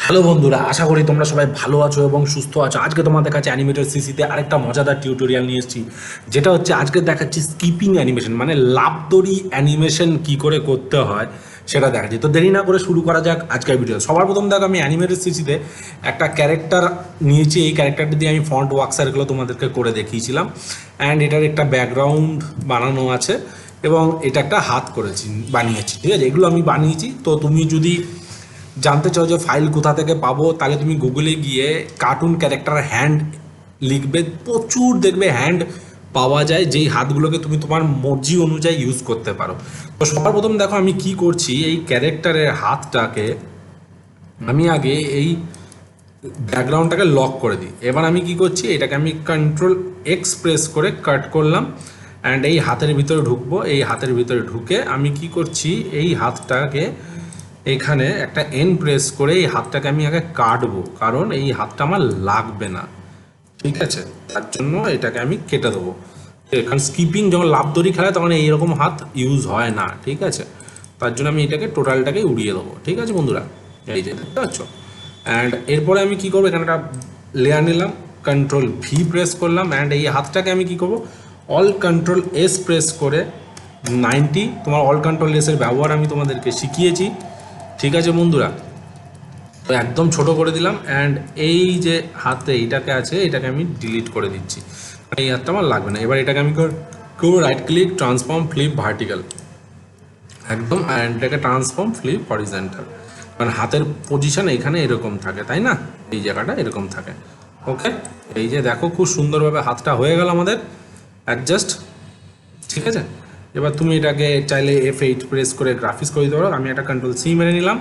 Hello বন্ধুরা, আশা করি তোমরা সবাই ভালো আছো এবং সুস্থ আছো। আজকে তোমাদের কাছে অ্যানিমেটেড সিসিতে আরেকটা মজাদার টিউটোরিয়াল নিয়ে এসেছি, যেটা হচ্ছে আজকে দেখাচ্ছি স্কিপিং অ্যানিমেশন, মানে লাফদড়ি অ্যানিমেশন কি করে করতে হয় সেটা দেখাচ্ছি। তো দেরি না করে শুরু করা যাক আজকের ভিডিও। সবার প্রথম দেখো, আমি অ্যানিমেটেড সিসিতে একটা ক্যারেক্টার নিয়েছি। এই ক্যারেক্টারটি দিয়ে আমি ফন্ট ওয়ার্ক সার্কেলও তোমাদেরকে করে দেখিয়েছিলাম, অ্যান্ড এটার একটা ব্যাকগ্রাউন্ড বানানো আছে এবং এটা একটা হাত করেছি, বানিয়েছি। ঠিক আছে, এগুলো আমি বানিয়েছি। তো তুমি যদি জানতে চাও যে ফাইল কোথা থেকে পাবো, তাহলে তুমি গুগলে গিয়ে কার্টুন ক্যারেক্টার হ্যান্ড লিখবে, প্রচুর দেখবে হ্যান্ড পাওয়া যায়, যেই হাতগুলোকে তুমি তোমার মর্জি অনুযায়ী ইউজ করতে পারো। তো সবার প্রথম দেখো আমি কি করছি, এই ক্যারেক্টারের হাতটাকে আমি আগে এই ব্যাকগ্রাউন্ডটাকে লক করে দিই। এবার আমি কি করছি, এটাকে আমি কন্ট্রোল এক্স প্রেস করে কাট করলাম, অ্যান্ড এই হাতের ভিতরে ঢুকবো। এই হাতের ভিতরে ঢুকে আমি কি করছি, এই হাতটাকে এখানে একটা এন প্রেস করে এই হাতটাকে আমি আগে কাটবো, কারণ এই হাতটা আমার লাগবে না। ঠিক আছে, তার জন্য এটাকে আমি কেটে দেবো। কারণ স্কিপিং যখন লাফদড়ি খেলায় তখন এইরকম হাত ইউজ হয় না। ঠিক আছে, তার জন্য আমি এটাকে টোটালটাকে উড়িয়ে দেবো। ঠিক আছে বন্ধুরা, এই যে দেখতে পাচ্ছ। অ্যান্ড এরপরে আমি কি করবো, এখানে একটা লেয়ার নিলাম, কন্ট্রোল ভি প্রেস করলাম, অ্যান্ড এই হাতটাকে আমি কি করবো, অল কন্ট্রোল এস প্রেস করে 90, তোমার অল কন্ট্রোল এসের ব্যবহার আমি তোমাদেরকে শিখিয়েছি। ঠিক আছে বন্ধুরা, তো একদম ছোট করে দিলাম, অ্যান্ড এই যে হাতে এইটাকে আছে এটাকে আমি ডিলিট করে দিচ্ছি, এই হাতটা আমার লাগবে না। এবার এটাকে আমি করবো right click, transform flip vertical, একদম, অ্যান্ড এটাকে ট্রান্সফর্ম ফ্লিপ হরিজন্টাল। কারণ হাতের পজিশন এখানে এরকম থাকে, তাই না, এই জায়গাটা এরকম থাকে। ওকে, এই যে দেখো খুব সুন্দরভাবে হাতটা হয়ে গেল আমাদের অ্যাডজাস্ট। ঠিক আছে, এবার তুমি এটাকে চাইলে F8 প্রেস করে গ্রাফিক্স করে দিতে পারো। আমি একটা কন্ট্রোল সি মেরে নিলাম,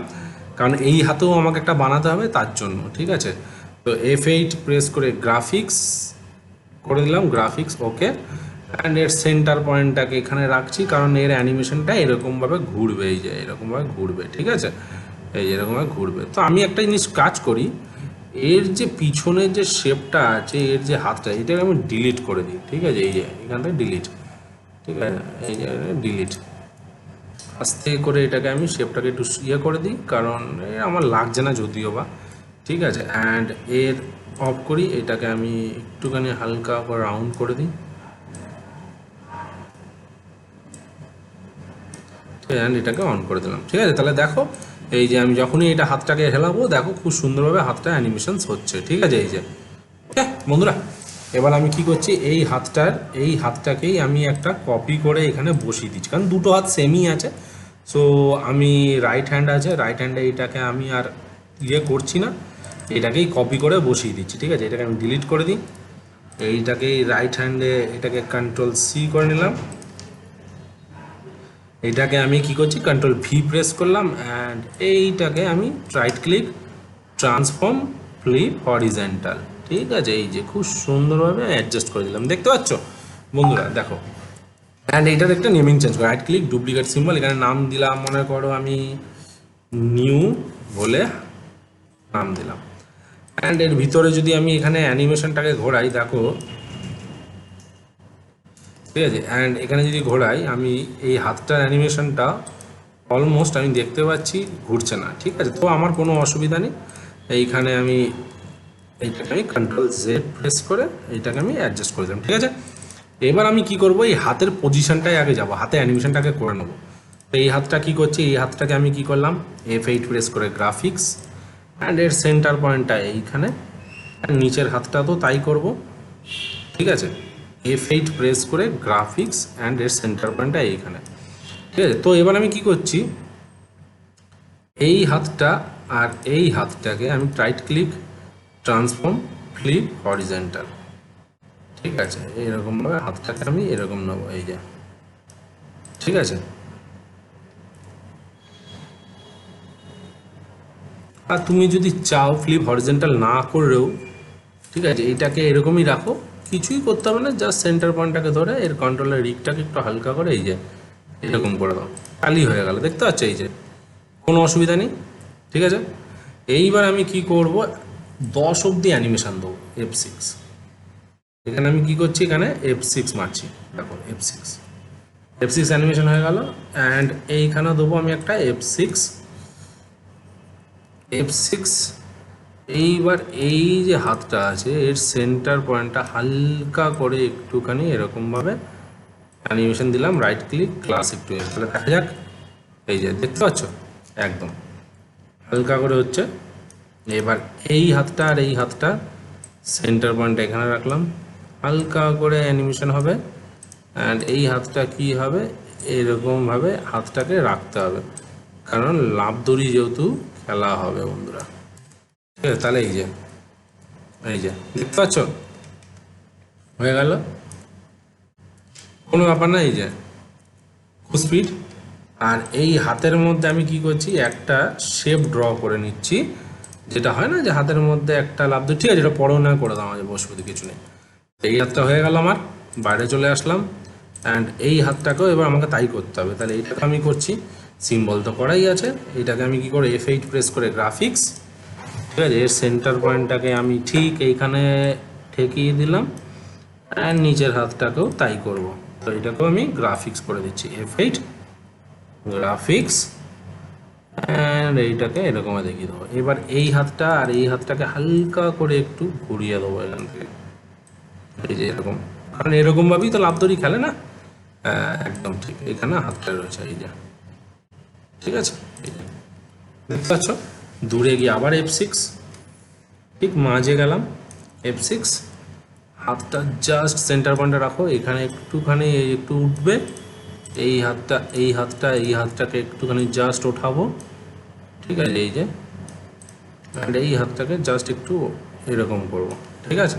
কারণ এই হাতেও আমাকে একটা বানাতে হবে তার জন্য। ঠিক আছে, তো F8 প্রেস করে গ্রাফিক্স করে দিলাম, গ্রাফিক্স ওকে। অ্যান্ড এর সেন্টার পয়েন্টটাকে এখানে রাখছি, কারণ এর অ্যানিমেশনটা এরকমভাবে ঘুরবে, এই যে এরকমভাবে ঘুরবে। ঠিক আছে, এই এরকমভাবে ঘুরবে। তো আমি একটা জিনিস কাজ করি, এর যে পিছনের যে শেপটা আছে, এর যে হাতটা, এটাকে আমি ডিলিট করে দিই। ঠিক আছে, এই যে এখান থেকে ডিলিট। ঠিক আছে, এই যে ডিলিট, আস্তে করে এটাকে আমি শেপটাকে একটু ইয়ে করে দিই, কারণ আমার লাগছে না যদিও বা। ঠিক আছে, অ্যান্ড এর অফ করি, এটাকে আমি একটুখানি হালকা করে রাউন্ড করে দিই, অ্যান্ড এটাকে অন করে দিলাম। ঠিক আছে, তাহলে দেখো এই যে আমি যখনই এটা হাতটাকে হেলাবো, দেখো খুব সুন্দরভাবে হাতটা অ্যানিমেশনস হচ্ছে। ঠিক আছে, এই যে ওকে বন্ধুরা, এবার আমি কি করছি, এই হাতটাকেই আমি একটা কপি করে এখানে বসিয়ে দিচ্ছি, কারণ দুটো হাত সেমই আছে। সো আমি রাইট হ্যান্ড আছে, রাইট হ্যান্ডে এইটাকে আমি আর ইয়ে করছি না, এটাকেই কপি করে বসিয়ে দিচ্ছি। ঠিক আছে, এটাকে আমি ডিলিট করে দিই, এইটাকেই রাইট হ্যান্ডে এটাকে কন্ট্রোল সি করে নিলাম, এইটাকে আমি কি করছি, কন্ট্রোল ভি প্রেস করলাম, অ্যান্ড এইটাকে আমি right click, transform flip horizontal. ঠিক আছে, এই যে খুব সুন্দরভাবে অ্যাডজাস্ট করে দিলাম, দেখতে পাচ্ছ বন্ধুরা, দেখো। অ্যান্ড এইটার একটা নেমিং চেঞ্জ করে, রাইট ক্লিক, ডুপ্লিকেট সিম্বল, এখানে নাম দিলাম, মনে করো আমি নিউ বলে নাম দিলাম। অ্যান্ড এর ভিতরে যদি আমি এখানে অ্যানিমেশনটাকে ঘোরাই, দেখো, ঠিক আছে, অ্যান্ড এখানে যদি ঘোরাই আমি, এই হাতটার অ্যানিমেশনটা অলমোস্ট আমি দেখতে পাচ্ছি ঘুরছে না। ঠিক আছে, তো আমার কোনো অসুবিধা নেই, এইখানে আমি এইটাকে আমি কন্ট্রোল জেড প্রেস করে এইটাকে আমি অ্যাডজাস্ট করে দিলাম। ঠিক আছে, এবার আমি কি করব, এই হাতের পজিশনটাই আগে যাব, হাতে অ্যানিমেশনটাকে করে নেবো। তো এই হাতটা কি করছি, এই হাতটাকে আমি কি করলাম, F8 প্রেস করে গ্রাফিক্স, অ্যান্ড এর সেন্টার পয়েন্টটা এইখানে, নিচের হাতটা তো তাই করব। ঠিক আছে, F8 প্রেস করে গ্রাফিক্স, অ্যান্ড এর সেন্টার পয়েন্টটা এইখানে। ঠিক আছে, তো এবার আমি কি করছি, এই হাতটা আর এই হাতটাকে আমি right click, transform flip horizontal. ঠিক আছে, এইরকমভাবে হাতটাকে আমি এরকম নেবো, এই যে। ঠিক আছে, আর তুমি যদি চাও ফ্লিপ হরিজন্টাল না করেও, ঠিক আছে, এইটাকে এরকমই রাখো, কিছুই করতে হবে না, জাস্ট সেন্টার পয়েন্টটাকে ধরে এর কন্ট্রোলের রিকটাকে একটু হালকা করে এই যে এরকম করে দাও, খালি হয়ে গেল, দেখতে পাচ্ছ, এই যে কোনো অসুবিধা নেই। ঠিক আছে, এইবার আমি কি করব, 10 অবধি অ্যানিমেশন দেবো, F6। এখানে আমি কি করছি, এখানে F6 মারছি, দেখো F6 অ্যানিমেশন হয়ে গেল। অ্যান্ড এইখানে দেবো আমি একটা F6 এইবার এই যে হাতটা আছে এর সেন্টার পয়েন্টটা হালকা করে একটুখানি এরকমভাবে অ্যানিমেশন দিলাম, রাইট ক্লিক ক্লাসিক টু। তাহলে দেখা যাক, এই যে দেখতে পাচ্ছ একদম হালকা করে হচ্ছে। এবার এই হাতটা আর এই হাতটা সেন্টার পয়েন্ট এখানে রাখলাম, হালকা করে অ্যানিমেশন হবে। অ্যান্ড এই হাতটা কি হবে, এরকমভাবে হাতটাকে রাখতে হবে, কারণ লাফ দড়ি যেহেতু খেলা হবে বন্ধুরা। ঠিক আছে, তাহলে এই যে দেখতে পাচ্ছ হয়ে গেল, কোনো ব্যাপার না। এই যে খুব স্পিড। আর এই হাতের মধ্যে আমি কি করছি, একটা শেপ ড্র করে নিচ্ছি, যেটা হয় না যে হাতের মধ্যে একটা লাফ দড়ি। ঠিক আছে, এটা পরেও না করে দাও, আমাদের বসবো কিছু নেই। এই হাতটা হয়ে গেল আমার, বাইরে চলে আসলাম। অ্যান্ড এই হাতটাকেও এবার আমাকে তাই করতে হবে। তাহলে এইটাকে আমি করছি, সিম্বল তো করাই আছে, এইটাকে আমি কি করে F8 প্রেস করে গ্রাফিক্স। ঠিক আছে, এর সেন্টার পয়েন্টটাকে আমি ঠিক এইখানে ঠেকিয়ে দিলাম। অ্যান্ড নিচের হাতটাকেও তাই করব। তো এটাকেও আমি গ্রাফিক্স করে দিচ্ছি, F8 গ্রাফিক্স। অ্যান্ড এইটাকে এরকম দেখিয়ে দেবো। এবার এই হাতটা আর এই হাতটাকে হালকা করে একটু ঘুরিয়ে দেবো এখান থেকে, এই যে এরকম, কারণ এরকমভাবেই তো লাফ দড়ি খেলে না। একদম ঠিক এখানে হাতটা রয়েছে, এই যে ঠিক আছে। এই যে দেখতে পাচ্ছ, দূরে গিয়ে আবার F6, ঠিক মাঝে গেলাম F6, হাতটা জাস্ট সেন্টার পয়েন্টে রাখো, এখানে একটুখানি একটু উঠবে। এই হাতটা এই হাতটা এই হাতটাকে একটুখানি জাস্ট ওঠাবো। ঠিক আছে, এই যে অ্যান্ড এই হাতটাকে জাস্ট একটু এরকম করব। ঠিক আছে,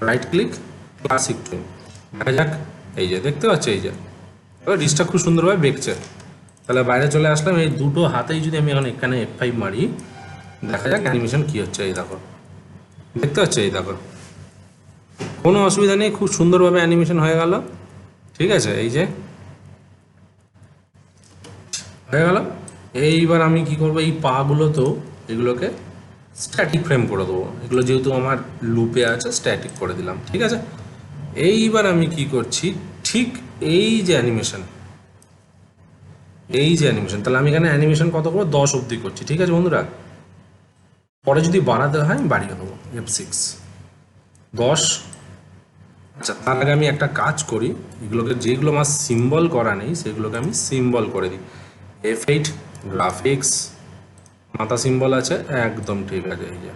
রাইট ক্লিক ক্লাসিক টু। দেখা যাক, এই যে দেখতে পাচ্ছ, এই যে এবার রিচটা খুব সুন্দরভাবে বেঁকছে। তাহলে বাইরে চলে আসলাম, এই দুটো হাতেই যদি আমি এখন এখানে F5 মারি, দেখা যাক অ্যানিমেশন কী হচ্ছে। এই দেখো, দেখতে পাচ্ছ, এই দেখো কোনো অসুবিধা নেই, খুব সুন্দরভাবে অ্যানিমেশন হয়ে গেল। ঠিক আছে, এই যে হয়ে গেল। এইবার আমি কি করব, এই পাগুলো তো এগুলোকে স্ট্যাটিক ফ্রেম করে দেবো, এগুলো যেহেতু আমার লুপে আছে স্ট্যাটিক করে দিলাম। ঠিক আছে, এইবার আমি কি করছি, ঠিক এই যে অ্যানিমেশন, তাহলে আমি এখানে অ্যানিমেশন কত করবো, 10 অবধি করছি। ঠিক আছে বন্ধুরা, পরে যদি বাড়াতে হয় আমি বাড়িয়ে দেবো, F6 10। আচ্ছা, তার আগে আমি একটা কাজ করি, এগুলোকে যেগুলো আমার সিম্বল করা নেই সেগুলোকে আমি সিম্বল করে দিই। F8 গ্রাফিক্স, মাথা সিম্বল আছে একদম ঠিক আছে, এই যে।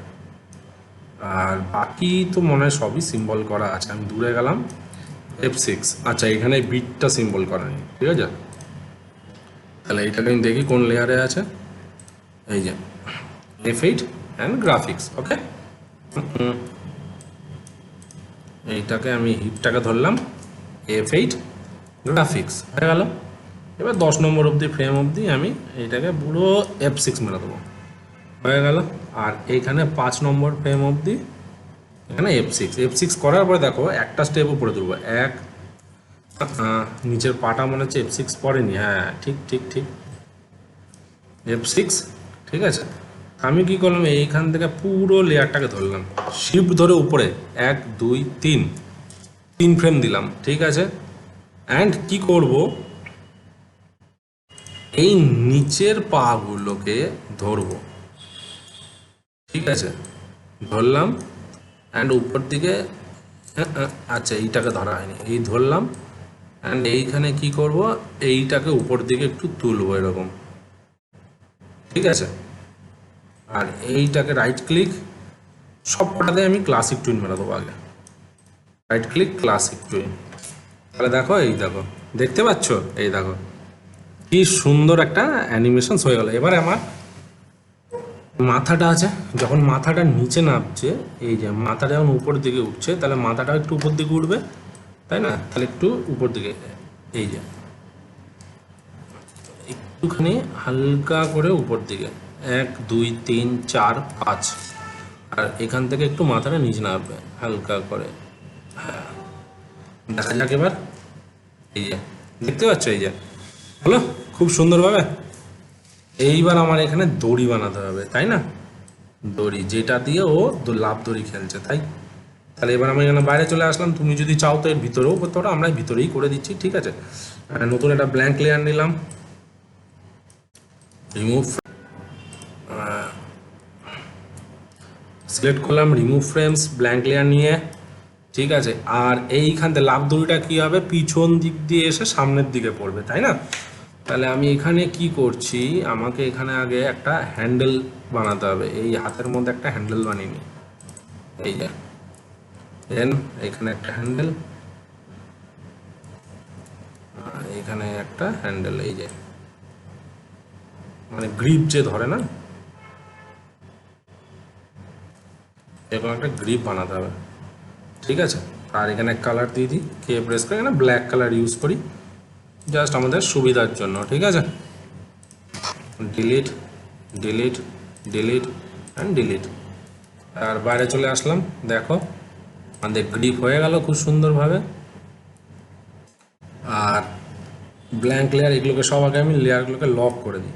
আর বাকি তো মনে হয় সবই সিম্বল করা আছে। আমি দূরে গেলাম, F6। আচ্ছা, এখানে বিটটা সিম্বল করা নেই। ঠিক আছে, তাহলে এইটাকে আমি দেখি কোন লেয়ারে আছে। এই যে F8 অ্যান্ড গ্রাফিক্স, ওকে। এইটাকে আমি হিপটাকে ধরলাম, F8 গ্রাফিক্স হয়ে গেল। এবার 10 নম্বর অবধি ফ্রেম অবধি আমি এইটাকে পুরো F6 মেরে দেবো, হয়ে গেল। আর এইখানে 5 নম্বর ফ্রেম অবধি এখানে F6 করার পরে দেখো একটা স্টেপ উপরে তুলবো, এক নিচের পাটা মনে হচ্ছে F6 পড়েনি। হ্যাঁ, ঠিক ঠিক ঠিক F6। ঠিক আছে, আমি কি করলাম, এইখান থেকে পুরো লেয়ারটাকে ধরলাম, শিফট ধরে উপরে 1 2 3 ফ্রেম দিলাম। ঠিক আছে, অ্যান্ড কি করব, এই নিচের পাগুলোকে ধরবো। ঠিক আছে, ধরলাম অ্যান্ড উপর দিকে, আচ্ছা এইটাকে ধরা হয়নি, এই ধরলাম অ্যান্ড এইখানে কি করব, এইটাকে উপর দিকে একটু তুলবো এরকম। ঠিক আছে, আর এইটাকে রাইট ক্লিক, সব কটাতে আমি ক্লাসিক টুইন মেরে দেবো আগে, রাইট ক্লিক ক্লাসিক টুইন। তাহলে দেখো, এই দেখো দেখতে পাচ্ছ, এই দেখো কি সুন্দর একটা অ্যানিমেশন হয়ে গেল। এবারে আমার মাথাটা আছে, যখন মাথাটা নিচে নামছে, এই যে মাথাটা যখন উপর দিকে উঠছে, তাহলে মাথাটা একটু উপর দিকে উঠবে, তাই না? তাহলে একটু উপর দিকে, এই যে একটুখানি হালকা করে উপর দিকে, 1 2 3 4 5। আর এখান থেকে একটু মাথাটা নিচে নামবে হালকা করে। হ্যাঁ, দেখা যাক এবার, এই যে দেখতে পাচ্ছ, এই যে হলো খুব সুন্দরভাবে। এইবার আমার এখানে দড়ি বানাতে হবে, তাই না? দড়ি, যেটা দিয়ে ও লাফ দড়ি খেলছে, তাই। তাহলে এবার আমি এখানে বাইরে চলে আসলাম। তুমি যদি চাও তো এর ভিতরেও করতে পারো, আমরা ভিতরেই করে দিচ্ছি। ঠিক আছে, নতুন একটা ব্ল্যাঙ্ক লেয়ার নিলাম, রিমুভ, সিলেক্ট করলাম রিমুভ ফ্রেমস ব্ল্যাঙ্ক লেয়ার নিয়ে, ঠিক আছে। আর এইখান থেকে লাভ দড়িটা কী হবে, পিছন দিক দিয়ে এসে সামনের দিকে পড়বে, তাই না? তাহলে আমি এখানে কি করছি, আমাকে এখানে আগে একটা হ্যান্ডেল বানাতে হবে। এই হাতের মধ্যে একটা হ্যান্ডেল বানিয়ে নিই, এই যে। দেন এখানে একটা হ্যান্ডেল, এখানে একটা হ্যান্ডেল, এই যে মানে গ্রিপ যে ধরে না, এরকম একটা গ্রিপ বানাতে হবে, ঠিক আছে। আর এখানে কালার দিয়ে দিই, কে প্রেস করে এখানে ব্ল্যাক কালার ইউজ করি জাস্ট আমাদের সুবিধার জন্য, ঠিক আছে। Delete delete delete and delete. আর বাইরে চলে আসলাম, দেখো আমাদের গ্রিপ হয়ে গেল খুব সুন্দরভাবে। আর ব্ল্যাঙ্ক লেয়ার এগুলোকে সব আগে আমি লেয়ারগুলোকে লক করে দিই।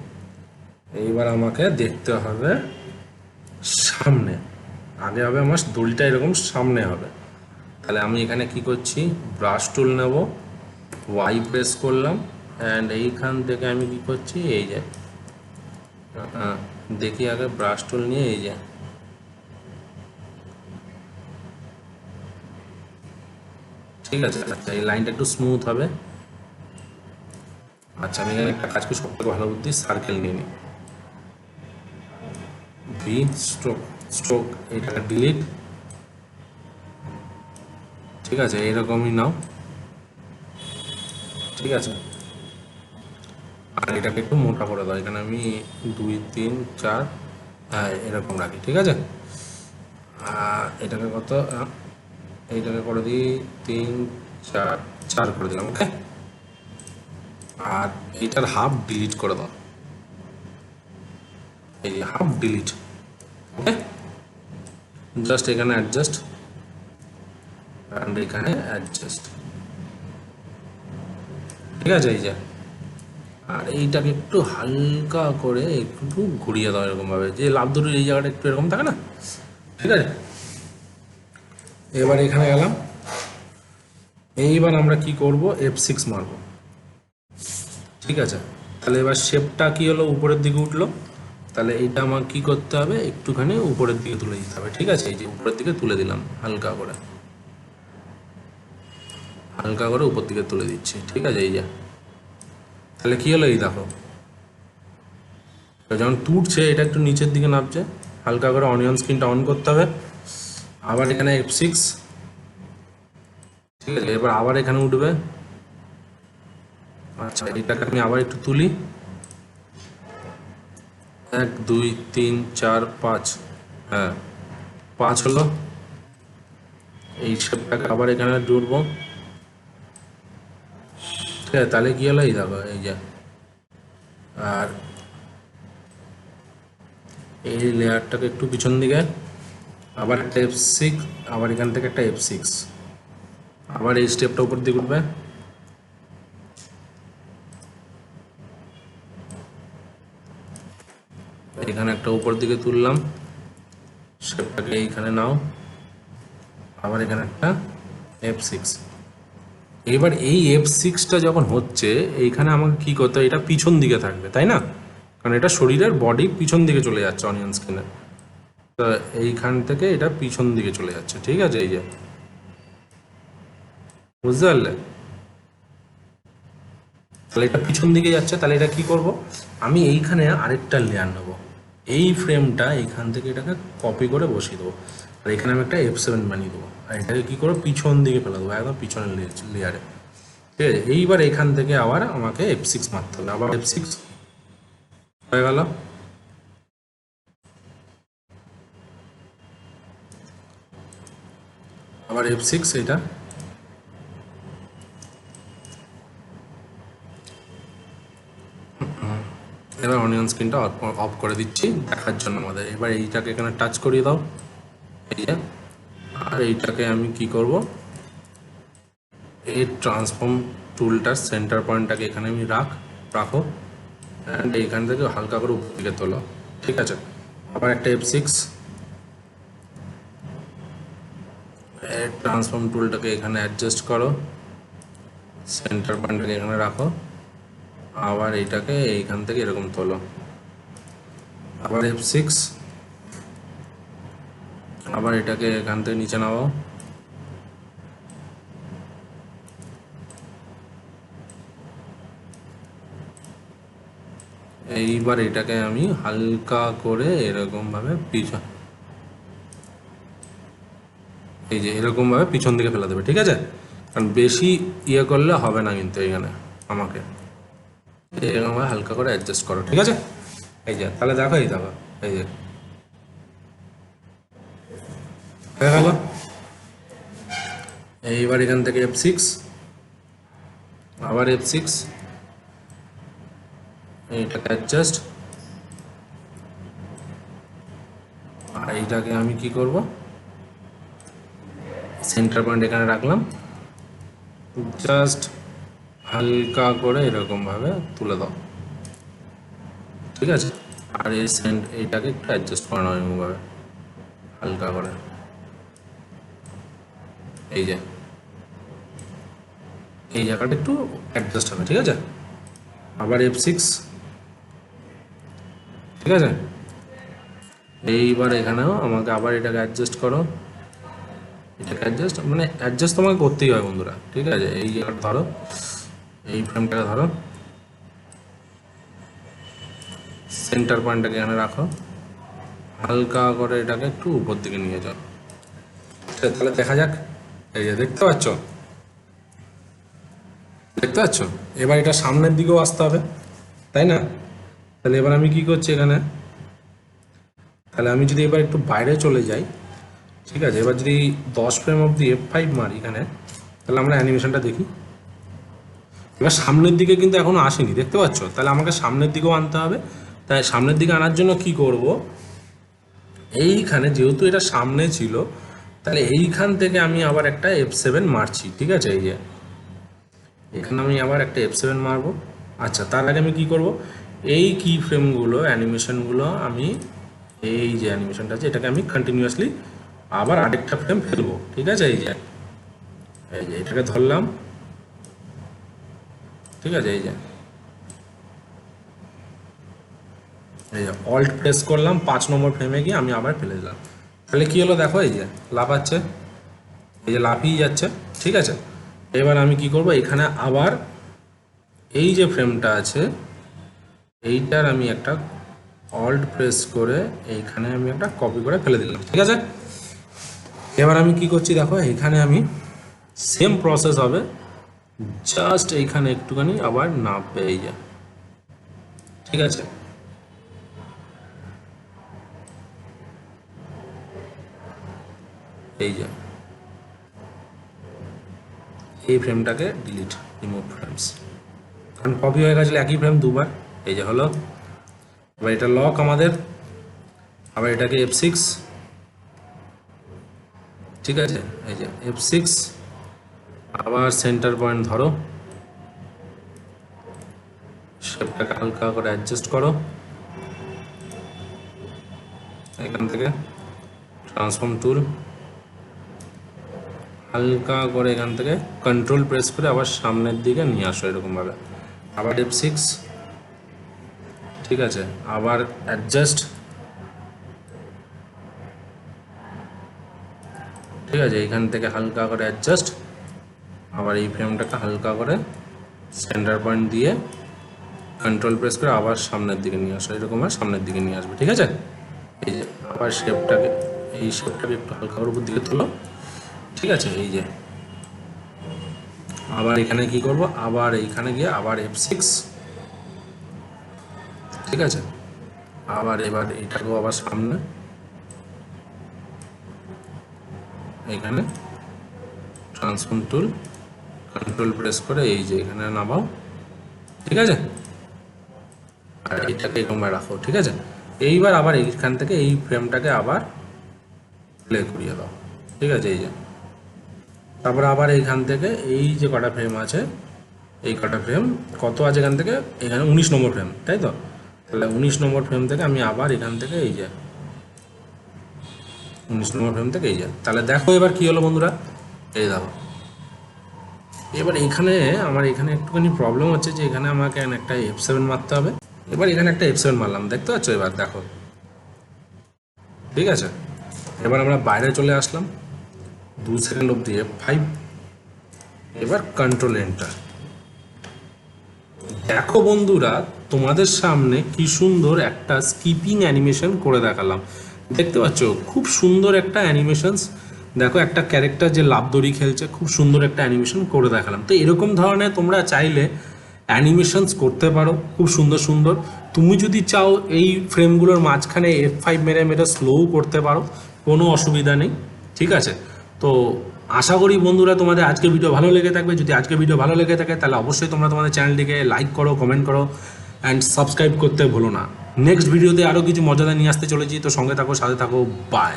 এইবার আমাকে দেখতে হবে সামনে, আগে হবে আমার দড়িটা এরকম সামনে হবে। তাহলে আমি এখানে কি করছি, ব্রাশ টুল নেব, ওয়াই প্রেস করলাম, অ্যান্ড এইখান থেকে আমি কি করছি, এই যে দেখি আগে ব্রাশ টুল নিয়ে, এই যে ঠিক আছে। আচ্ছা এই লাইনটা একটু স্মুথ হবে। আচ্ছা আমি এখানে একটা কাজ করি, সব থেকে ভালো বুদ্ধি, সার্কেল নিয়ে নিই, ভি স্ট্রোক স্ট্রোক, এটা ডিলিট, ঠিক আছে। এইরকমই নাও, ঠিক আছে। আর এটাকে একটু মোটা করে দাও, এখানে আমি 2 3 4 হ্যাঁ এরকম রাখি, ঠিক আছে। এটাকে কত, এইটাকে করে দিই 3 4 4 করে দিলাম, ওকে। আর এইটার হাফ ডিলিট করে দাও, এই হাফ ডিলিট, ওকে। জাস্ট এখানে অ্যাডজাস্ট, অ্যান্ড এখানে অ্যাডজাস্ট, ঠিক আছে, এই যে। আর এইটাকে একটু হালকা করে একটু ঘুরিয়ে দাও এরকমভাবে, যে লাভ দড়ির এই জায়গাটা একটু এরকম থাকে না, ঠিক আছে। এবার এখানে গেলাম, এইবার আমরা কি করব, F6 মারবো, ঠিক আছে। তাহলে এবার শেপটা কি হলো, উপরের দিকে উঠলো। তাহলে এইটা আমার কি করতে হবে, একটুখানি উপরের দিকে তুলে দিতে হবে, ঠিক আছে। এই যে উপরের দিকে তুলে দিলাম, হালকা করে হালকা করে উপর দিকে তুলে দিচ্ছি, ঠিক আছে, এই যে। তাহলে কি হলো, এই দেখো যখন তুলছে এটা একটু নিচের দিকে নামছে, হালকা করে অনিয়ন স্ক্রিনটা অন করতে হবে। আবার এখানে F6, ঠিক আছে। এবার আবার এখানে উঠবে, আচ্ছা এটাকে আমি আবার একটু তুলি, 1 2 3 4 5, হ্যাঁ 5 হলো। এই শেপটাকে আবার এখানে জুড়বো, ঠিক আছে। তাহলে কি হলো, এই দেখো এই যে। আর এই লেয়ারটাকে একটু পিছন দিকে, আবার একটা F6, আবার এখান থেকে একটা F6, আবার এই স্টেপটা উপর দিকে উঠবে, এখানে একটা উপর দিকে তুললাম, শেপটাকে এইখানে নাও, আবার এখানে একটা F6। এবার এই F6টা যখন হচ্ছে, এইখানে আমাকে কি করতে হবে, এটা পিছন দিকে থাকবে, তাই না? কারণ এটা শরীরের বডি পিছন দিকে চলে যাচ্ছে অনিয়ন স্কিনের, তো এইখান থেকে এটা পিছন দিকে চলে যাচ্ছে, ঠিক আছে, এই যে বুঝতে পারলে। তাহলে এটা পিছন দিকে যাচ্ছে, তাহলে এটা কি করব, আমি এইখানে আরেকটা লেয়ার নেব, এই ফ্রেমটা এইখান থেকে এটাকে কপি করে বসিয়ে দেবো, আর এখানে আমি একটা F7 বানিয়ে দেবো, আর এটাকে কী করবো, পিছন দিকে ফেলে দেবো, একদম পিছনের লেয়ারে, ঠিক আছে। এইবার এখান থেকে আবার আমাকে F6 মারতে হবে, আবার F6 হয়ে গেল। আবার F6, এটা এবার অনিয়ন স্ক্রিনটা অফ করে দিচ্ছি দেখার জন্য আমাদের। এবার এইটাকে এখানে টাচ করিয়ে দাও, এই যে। আর এইটাকে আমি কি করব, এই ট্রান্সফর্ম টুলটার সেন্টার পয়েন্টটাকে এখানে আমি রাখো, অ্যান্ড এইখান থেকে হালকা করে উপর দিকে তোলো, ঠিক আছে। আবার একটা F6, ট্রান্সফর্ম টুলটাকে এখানে অ্যাডজাস্ট করো, সেন্টার পয়েন্টটাকে এখানে রাখো, আবার এইটাকে এইখান থেকে এরকম তোলো, আবার F6, আবার এটাকে এখান থেকে নিচে নামাও, এইবার এটাকে আমি হালকা করে এরকম ভাবে পিছন, এই যে এরকম ভাবে পিছন দিকে ফেলে দেবে, ঠিক আছে? কারণ বেশি ইয়ে করলে হবে না কিন্তু এখানে আমাকে এরকম ভাবে হালকা করে অ্যাডজাস্ট করো, ঠিক আছে? এই যে তাহলে দেখো, এই দেখো, এই যে হয়ে গেল। এইবার এখান থেকে F6, আবার F6, এইটাকে অ্যাডজাস্ট, আর এইটাকে আমি কি করব, সেন্টার পয়েন্ট এখানে রাখলাম, জাস্ট হালকা করে এরকম ভাবে তুলে দাও, ঠিক আছে? আর এই এইটাকে একটু অ্যাডজাস্ট করে নাও এরকমভাবে হালকা করে, এই যে এই জায়গাটা একটু অ্যাডজাস্ট হবে, ঠিক আছে? আবার F6, ঠিক আছে? এইবার এখানেও আমাকে আবার এটাকে অ্যাডজাস্ট করো, এটাকে অ্যাডজাস্ট, মানে অ্যাডজাস্ট তোমাকে করতেই হয় বন্ধুরা, ঠিক আছে? এই জায়গাটা ধরো, এই ফ্রেমটাকে ধরো, সেন্টার পয়েন্টটাকে এখানে রাখো, হালকা করে এটাকে একটু উপর দিকে নিয়ে যাও, তাহলে দেখা যাক। এই যে দেখতে পাচ্ছ, দেখতে পাচ্ছ? এবার এটা সামনের দিকেও আসতে হবে, তাই না? তাহলে এবার আমি কি করছি এখানে, তাহলে আমি যদি এবার একটু বাইরে চলে যাই, ঠিক আছে? এবার যদি 10 ফ্রেম অবধি F5 মারি এখানে, তাহলে আমরা অ্যানিমেশনটা দেখি। এবার সামনের দিকে কিন্তু এখনো আসেনি, দেখতে পাচ্ছ? তাহলে আমাকে সামনের দিকেও আনতে হবে। তাই সামনের দিকে আনার জন্য কি করব, এইখানে যেহেতু এটা সামনে ছিল, তাহলে এইখান থেকে আমি আবার একটা F7 মারছি, ঠিক আছে? এই যে এখানে আমি আবার একটা F7 মারবো। আচ্ছা, তার আগে আমি কি করব, এই কি ফ্রেমগুলো, অ্যানিমেশনগুলো আমি, এই যে অ্যানিমেশনটা আছে এটাকে আমি কন্টিনিউয়াসলি আবার আরেকটা ফ্রেম ফেলবো, ঠিক আছে? এই যে এটাকে ধরলাম, ঠিক আছে? এই যে অল্ট প্রেস করলাম, 5 নম্বর ফ্রেমে গিয়ে আমি আবার ফেলে দিলাম। তাহলে কি হলো দেখো, এই যে লাফাচ্ছে, এই যে লাফিয়ে যাচ্ছে, ঠিক আছে? এবার আমি কি করব, এখানে আবার এই যে ফ্রেমটা আছে এইটার আমি একটা অল্ট প্রেস করে এইখানে আমি একটা কপি করে ফেলে দিলাম, ঠিক আছে? এবার আমি কি করছি দেখো, এইখানে আমি সেম প্রসেস হবে, জাস্ট এইখানে একটুখানি আবার নামবে, এই যে, ঠিক আছে? এই যে এই ফ্রেমটাকে ডিলিট, রিমুভ ফ্রেমস, কারণ কপি হয়ে গেছিলো একই ফ্রেম দুবার। এই যে হলো, এবার এটা লক আমাদের, আবার এটাকে F6, ঠিক আছে? এই যে F6, আবার সেন্টার পয়েন্ট ধরো, শেপটাকে হালকা করে অ্যাডজাস্ট করো, এখান থেকে ট্রান্সফর্ম টুল, হালকা করে এখান থেকে কন্ট্রোল প্রেস করে আবার সামনের দিকে নিয়ে আসো এরকমভাবে, আবার F6, ঠিক আছে? আবার অ্যাডজাস্ট, ঠিক আছে? এইখান থেকে হালকা করে অ্যাডজাস্ট, আবার এই ফ্রেমটাকে হালকা করে সেন্টার পয়েন্ট দিয়ে কন্ট্রোল প্রেস করে আবার সামনের দিকে নিয়ে আসো, এরকম আর সামনের দিকে নিয়ে আসবে, ঠিক আছে? এই যে আবার শেপটাকে, এই শেপটাকে একটু হালকা করে উপর দিকে তোলো, ঠিক আছে? এই যে আবার এখানে কি করব, আবার এইখানে গিয়ে আবার F6, ঠিক আছে? আবার এবার এইটাকেও আবার সামনে এখানে ট্রান্সফর্ম টুল, কন্ট্রোল প্রেস করে এই যে এখানে নামাও, ঠিক আছে? আর এইটাকে এরকম রাখো, ঠিক আছে? এইবার আবার এইখান থেকে এই ফ্রেমটাকে আবার প্লে করিয়ে দাও, ঠিক আছে? এই যে তারপরে আবার এইখান থেকে এই যে কটা ফ্রেম আছে, এই কটা ফ্রেম কত আছে এখান থেকে, এখানে 19 নম্বর ফ্রেম, তাই তো? তাহলে 19 নম্বর ফ্রেম থেকে আমি আবার এখান থেকে এই যে 19 নম্বর ফ্রেম থেকে এই যে, তাহলে দেখো এবার কি হলো বন্ধুরা, এই দেখো। এবার এখানে আমার এখানে একটুখানি প্রবলেম হচ্ছে যে এখানে আমাকে একটা F7 মারতে হবে। এবার এখানে একটা F7 মারলাম, দেখতে পাচ্ছ? এবার দেখো, ঠিক আছে? এবার আমরা বাইরে চলে আসলাম, 2 সেকেন্ড অবধি F5, এবার কন্ট্রোল এন্টার। দেখো বন্ধুরা, তোমাদের সামনে কি সুন্দর একটা স্কিপিং অ্যানিমেশন করে দেখালাম। দেখতে পাচ্ছ খুব সুন্দর একটা অ্যানিমেশনস। দেখো একটা ক্যারেক্টার যে লাফদড়ি খেলছে, খুব সুন্দর একটা অ্যানিমেশন করে দেখালাম। তো এরকম ধরনের তোমরা চাইলে অ্যানিমেশনস করতে পারো খুব সুন্দর সুন্দর। তুমি যদি চাও এই ফ্রেমগুলোর মাঝখানে F5 মেরে মেরে স্লোও করতে পারো, কোনো অসুবিধা নেই, ঠিক আছে? তো আশা করি বন্ধুরা তোমাদের আজকের ভিডিও ভালো লেগে থাকবে। যদি আজকের ভিডিও ভালো লেগে থাকে তাহলে অবশ্যই তোমরা তোমাদের চ্যানেলটিকে লাইক করো, কমেন্ট করো অ্যান্ড সাবস্ক্রাইব করতে ভুলো না। নেক্সট ভিডিওতে আরও কিছু মজাদার নিয়ে আসতে চলেছি, তো সঙ্গে থাকো, সাথে থাকো, বাই।